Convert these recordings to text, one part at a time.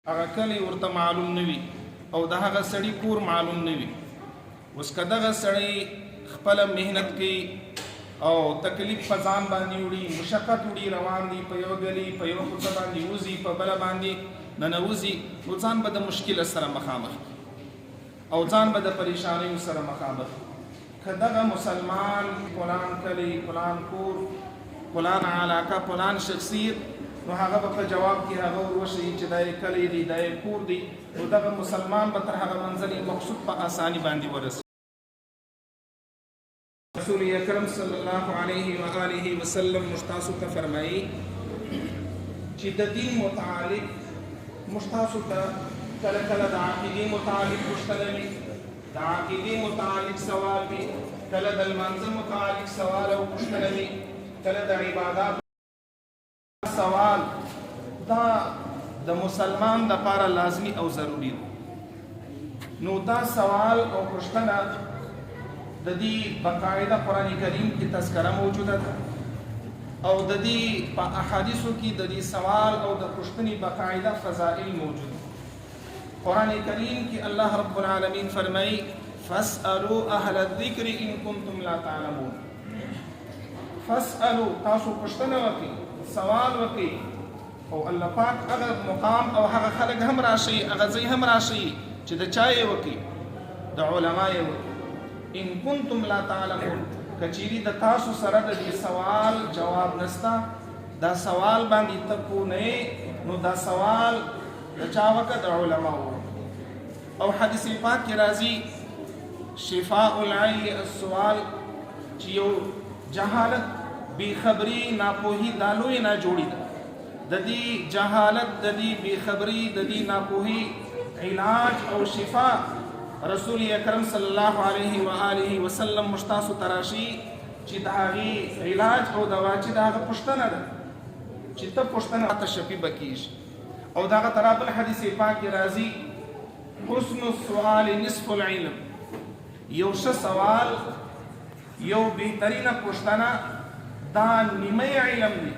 هغه کلی ورته معلوم نه وي او د هغه سړي کور معلوم نه وي. اوس که دغه سړی خپله محنت کوي او تکلیف په ځان باندې وړي، مشقت وړي، روان دي په یو ګلي په یو کوڅه باندې وځي، په بله باندې ننوځي، نو ځان به د مشکل سره مخامخ او ځان به د پریشانیو سره مخامخ. که دغه مسلمان فلان کلی، فلان کور، فلان علاقه، فلان شخصیت، نو هغه به په جواب کې هغه وروښیي چې دا یې کلی دی، دا یې کور دی، نو دغه مسلمان به تر هغه منزل مقصود په اساني باندې ورسي. رسول اکرم صلی الله علیه و آله وسلم مشتاسو ته فرمایي چې د دین متعلق مشتاسو ته کله کله د عقیدې متعلق پوښتنه وي، د عقیدې متعلق سوال وي، کله د لمانځه متعلق سوال او پوښتنه وي، کله د عبادات سوال. دا د مسلمان دپاره لازمي او ضروري دی. نو دا سوال او پوښتنه د دې باقاعده قرآن کریم کې تذکره موجوده ده او د دې په احادیثو کې د دې سوال او د پوښتنې باقاعده فضائل موجود دي. قرآن کریم کې الله رب العالمین فرمایي فاسألوا اهل الذکر ان کنتم لا تعلمون. فاسألوا، تاسو پوښتنه وکړئ، سوال وکړئ، او الله پاک هغه مقام او هغه خلک هم راشي، هغه ځای هم راشي چې د چا یې وکړي، د علما یې وکړي. ان کنتم لا تعلمون، کچیری د تاسو سره د دې سوال جواب نستا، دا سوال باندې تکو نه، نو دا سوال د چا وکړه؟ د علماو. او حدیث پاک کې راځي شفاء العی السؤال، چې یو جهالت، بی خبری، ناپوهی دا لوی نه جوړي ده. د دې جهالت، د دې بی خبری، د دې ناپوهی علاج او شفا رسول اکرم صلی الله علیه و آله وسلم مشتاسو تراشی چې د هغې علاج او دوا چې د هغه پوښتنه ده، چې ته پوښتنه ته شفي به کېږي. او د هغه طرح بل حدیث پاک کې راځي حسن السؤال نصف العلم، یو ښه سوال، یو بهترینه پوښتنه دا نیمه علم دی.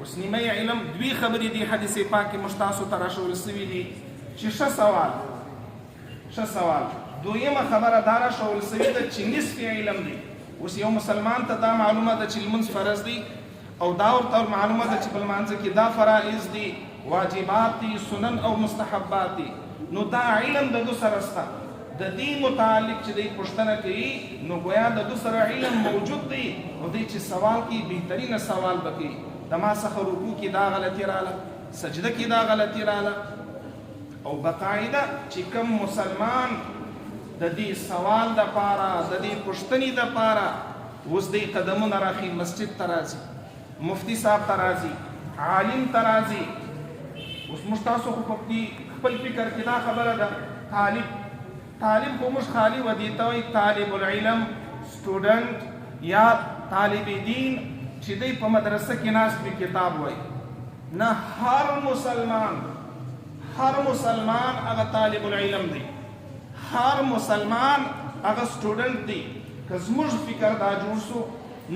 اوس نیمه علم دوی خبرې دي حدیث پاک کې مشتاسو تراشول سوي دي چې ښه سوال، ښه سوال. دویمه خبره دا راښول سوي ده چې نصف علم دی. اوس یو مسلمان ته دا معلومه ده چې لمونځ فرض دی، او دا ورته معلومه ده چې په لمانځه کې دا فرائض دي، واجبات دي، سنن او مستحبات دي، نو دا علم د ده سره شته. د دې متعلق چې دی پوښتنه کوي، نو گویا د ده سره علم موجود دی، نو دی چې سوال کوي بهترینه سوال به کوي. د ما څخه رکوع کې دا غلطي راله، سجده کې دا غلطي راله. او باقاعده چې کوم مسلمان د دې سوال دپاره، د دې پوښتنې دپاره اوس دی قدمونه راخي، مسجد ته راځي، مفتی صاحب ته راځي، عالم ته راځي. اوس موږ تاسو خو په خپل فکر کې دا خبره ده، طالب خو موږ خالي ودې ته وایي طالب العلم، سټوډنټ یا طالب دین چې دی په مدرسه کې ناست وي کتاب وایي. نه، هر مسلمان هغه طالب العلم دی، هر مسلمان هغه سټوډنټ دی. که زموږ فکر دا جوړ سو،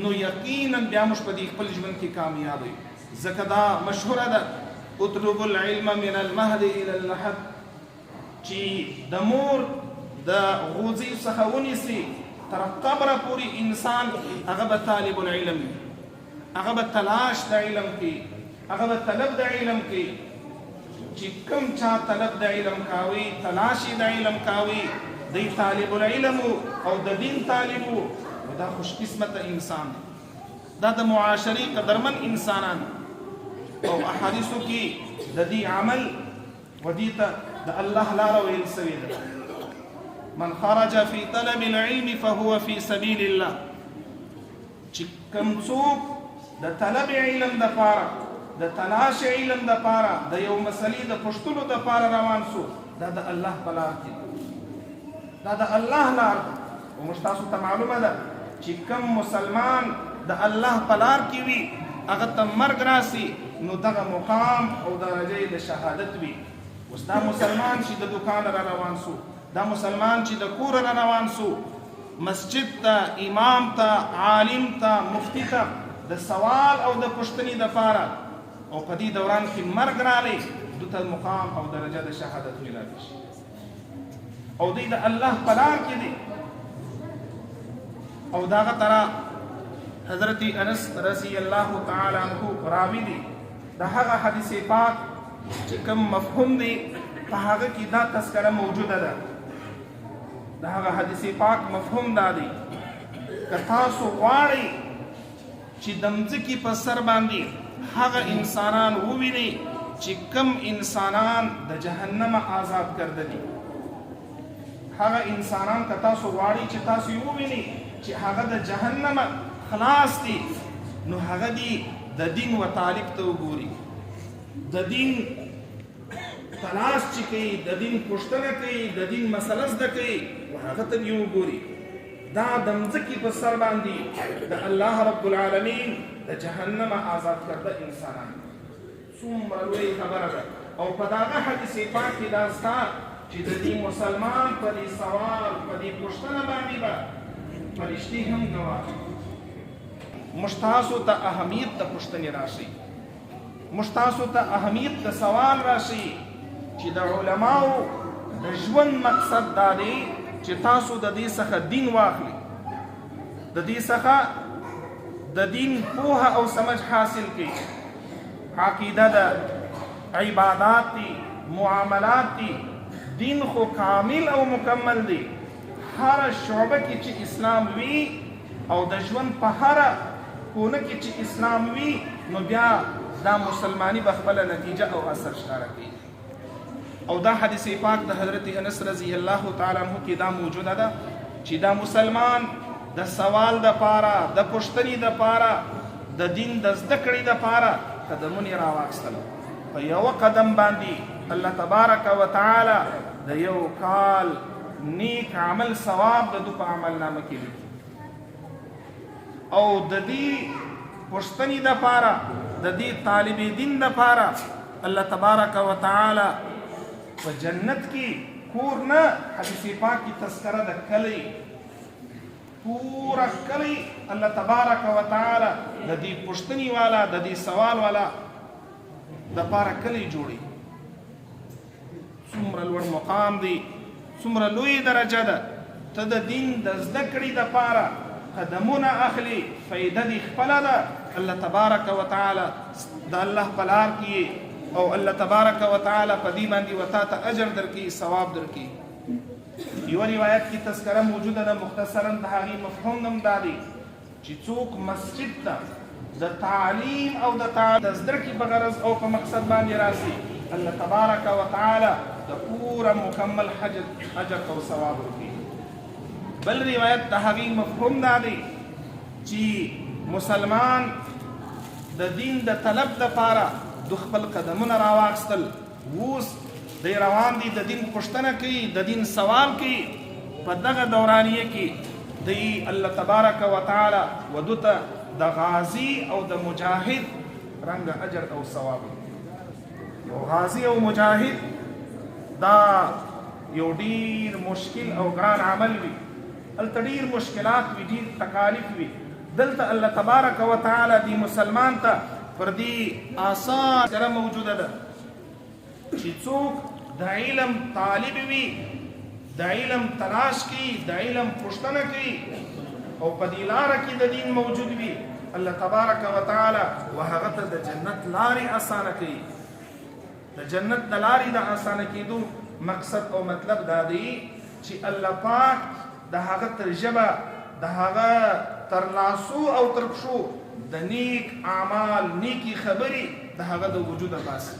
نو یقینا بیا موږ په دې خپل ژوند کې کامیاب یو. ځکه دا مشهوره ده اطلب العلم من المهد الى اللحد، چې د مور د غوځي څخه ونیسي تر قبره پورې انسان هغه به طالب العلم وي، هغه به تلاش د علم کوي، هغه به طلب د علم کوي. چې کوم چا طلب د علم کاوي، تلاشي د علم کاوي، دی طالب العلم او د دین طالب، دا خوش قسمته انسان دی، دا د معاشري قدرمن انسانان. او احادیثو کې د دې عمل و دې ته د الله لاره ویل سوې ده. من خرج فی طلب العلم فهو فی سبیل الله، چې کوم څوک د طلب علم دپاره، د تلاش علم دپاره، د یو مسلې د پوښتلو دپاره روان سو، دا د الله په لار کې، دا د الله لار ده. او موږ تاسو ته معلومه ده چې کوم مسلمان د الله په لار کې وي، هغه ته مرګ راسي، نو دغه مقام او درجه د شهادت وي. اوس دا مسلمان چې د دوکان را روان سو، دا مسلمان چې د کور را روان سو، مسجد ته، امام ته، عالم ته، مفتی ته د سوال او د پوښتنې دپاره، او په دې دوران کې مرګ راغی، دته مقام او درجه د شهادت ملاوي شي او دوی د الله په لار کې دي. او داغه ترا حضرت انس رضی الله تعالی عنہ راوی دي د هغه حدیث پاک چې کوم مفهوم دی په هغه کې دا تذکره موجوده ده. د هغه حدیث پاک مفهوم دا دی که تاسو غواړئ چې د مځکې په سر باندې هغه انسانان ووینئ چې کوم انسانان د جهنم آزاد کرده دي. هغه انسانان که تاسو غواړئ چې تاسو یې ووینئ چې هغه د جهنم خلاص دي، نو هغه دي د دین و طالب ته وګوري، د دین تلاش چې کوي، د دین پوښتنه کوي، د دین مسله زده کوي، هغه ته یې وګوري. دا د مځکې په سر باندې د الله رب العالمین د جهنم آزاد کرده انسانان څومره لوی خبره ده. او په دغه حدیث پاک کې دا ستا چې د دې مسلمان په دې سوال په دې پوښتنه باندې به فرشتي هم ګواه. موږ تاسو ته اهمیت د پوښتنې راشي، موږ تاسو ته اهمیت د سوال راشي چې د علماو د ژوند مقصد دا دی چې تاسو د دې څخه دین واخلئ، د دې څخه د دین پوهه او سمجھ حاصل کړئ. عقیده ده، عبادات دي، معاملات دي، دین خو کامل او مکمل دی. هر شعبه کې چې اسلام وي او د ژوند په هر کونه کې چې اسلام وي، نو بیا دا مسلمانی به خپله نتیجه او اثر ښکاره کوي. او دا حدیث پاک د حضرت انس رضی الله تعالی عنہ کې دا موجوده ده چې دا مسلمان د سوال د پاره، د پوښتنې د پاره، د دین د زده کړې د پاره قدمونه راواخیستل. په یو قدم باندې الله تبارک و تعالی د یو کال نیک عمل ثواب د دو په عمل نامه کې لیکي. او د دې پوښتنې د پاره، د دې طالب دین د پاره الله تبارک و تعالی په جنت کې کور نه، حدیث پاک کی تذکره د کلی، پورا کلی الله تبارک و تعالی د دې پوښتنې والا، د دې سوال والا د پاره کلی جوړي. څومره لوړ مقام دی، څومره لوی درجه ده. ته د دین د زده کړې د پاره قدمونه اخلي، فایده دې خپله ده. الله تبارک و تعالی د الله په لار کې او الله تبارک و تعالی په دې باندې وتا ته اجر درکړي، ثواب درکړي. یو روایت کې تذکره موجوده ده، مختصرا د هغې مفهوم هم دا دی چې څوک مسجد ته د تعلیم او د زده کړې په غرض او په مقصد باندې راسي، الله تبارک و تعالی د پوره مکمل اجر او ثواب ورکړي. بل روایت د هغې مفهوم دا دی چې مسلمان د دین د طلب دپاره د خپل قدمونه راواخیستل، اوس دی روان دي، د دین پوښتنه کوي، د دین سوال کوي. په دغه دورانیه کې دی الله تبارک و تعالی ودو ته د غازی او د مجاهد رنګ اجر او ثواب. یو غازی او مجاهد دا یو ډیر مشکل او ګران عمل وي، هلته ډیر مشکلات وي، ډیر تکالیف وي. دلته الله تبارک و تعالی دی مسلمان ته پر دې آسان سره موجوده ده چې څوک د علم طالب وي، د علم تلاش کوي، د علم پوښتنه کوي او په دې لاره کې د دین موجود وي، الله تبارک و تعالی هغه ته د جنت لارې اسانه کوي. د جنت د لارې د اسانه کېدو مقصد او مطلب دا دی چې الله پاک د هغه تر ژبه، د هغه تر لاسو او تر پښو د نیک اعمال، نیکی خبرې د هغه د وجوده باسي.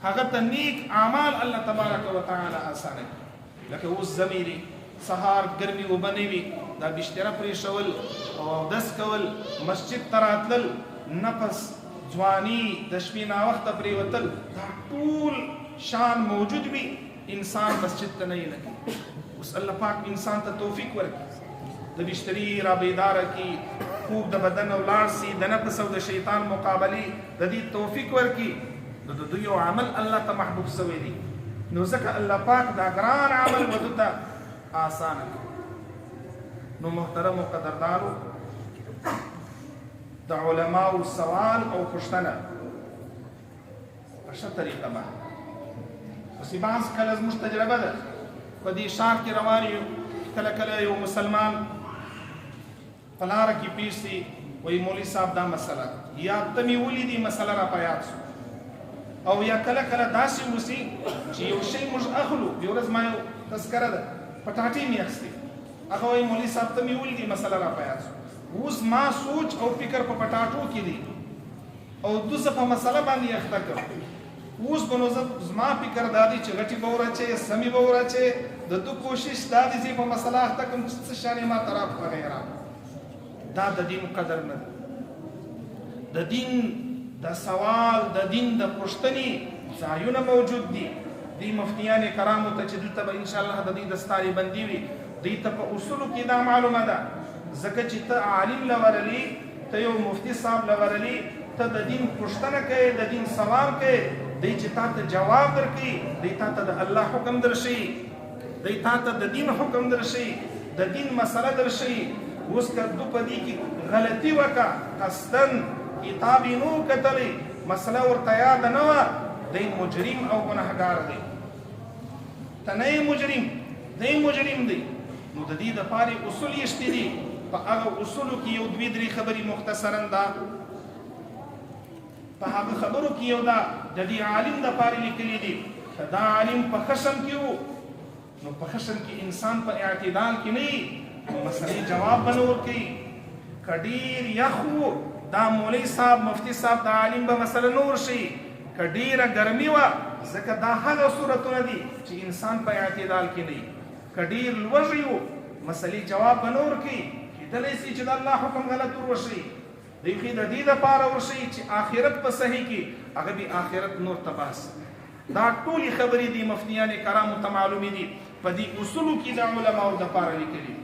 هغه ته نیک اعمال الله تبارک و تعالی اسانه کوي. لکه اوس زمیري سهار ګرمي اوبه نه وي، دا بشتره پرېښول او اودس کول، مسجد ته راتلل، نفس ځواني، د شپې ناوخته پرېوتل، دا ټول شان موجود وي، انسان مسجد ته نه یې. اوس الله پاک انسان ته توفیق ورکړي، د بشتري را بیداره کړي، خوب د بدن او لاړ سي، د نفس او د شیطان مقابلې د دې توفیق ورکړي. د دوی یو عمل الله ته محبوب سوی دی، نو ځکه الله پاک دا ګران عمل ودو ته آسانه کړي. نو محترم و قدردانو، د علماو سوال او پوښتنه په ښه طریقه باندې پسې بعض کله زموږ تجربه ده په دې ښار کې روان یو کله کله یو مسلمان په لاره کې پیښ شي وایي مولوي صاحب دا مسله یا ته مې ولیدې مسله را په یاد شو او یا کله کله داسې وشي چې یو شی موږ اخلو یو ورځ ما یو تذکره ده پټاټې مې اخیستې هغه وایي مولوي صاحب ته مې ولیدې مسله را په یاد شو اوس ما سوچ او فکر په پټاټو کې دی او زه په مسله باندې اخته کړم اوس به نو زما فکر دا دی چې غټې به ورچې سمې به ورچې د ده کوشش دا دی چې په مسله اخته کړم چې څه شان یې ما طرف وغیره دا د دین قدر نه دی د دین د سوال د دین د پوښتنې ځایونه موجود دي دی مفتیان کرامو ته چې دلته به انشاءالله د دې دستارې بندي وي دوی ته په اصولو کې دا معلومه ده ځکه چې ته عالم لورلی ته یو مفتي صاحب لورلی ته د دین پوښتنه کوې د دین سوال کوې دی چې تا ته جواب درکړي دی تا ته د الله حکم درشي دی تا ته د دین حکم درشي د دین مسله درشي اوس که تو په دې کې غلطي وکړه قصدن کتاب یې نو کتلی مسله ورته یاده نه وه دی مجرم او ګنهګار دی ته نه یې مجرم دی مجرم دی نو د دې دپارې اصول یې شته دي په هغه اصولو کې یو دوې درې خبرې مختصرا ده په هغه خبرو کې یو دا د دې عالم دپارې لیکلي دي که دا عالم په خشم کې و نو په خشم کې انسان په اعتدال کې نه وي مسلې جواب به نه ورکوي که ډېر یخ و دا مولوي صاحب مفتي صاحب د عالم به مسله نه ورشي که ډېره ګرمي وه ځکه دا هغه صورتونه دي چې انسان په اعتدال کې نه وي که ډېر لوږی و مسلې جواب به نه ورکوي کېدلی شي چې د الله حکم غلط وروشي دوی خو د دې دپاره ورشي چې آخرت په صحیح کې هغه به آخرت نور تباس دا ټولې خبرې دي مفتیان کرامو ته معلومې دي په دې اصولو کې د علماو دپاره لیکلي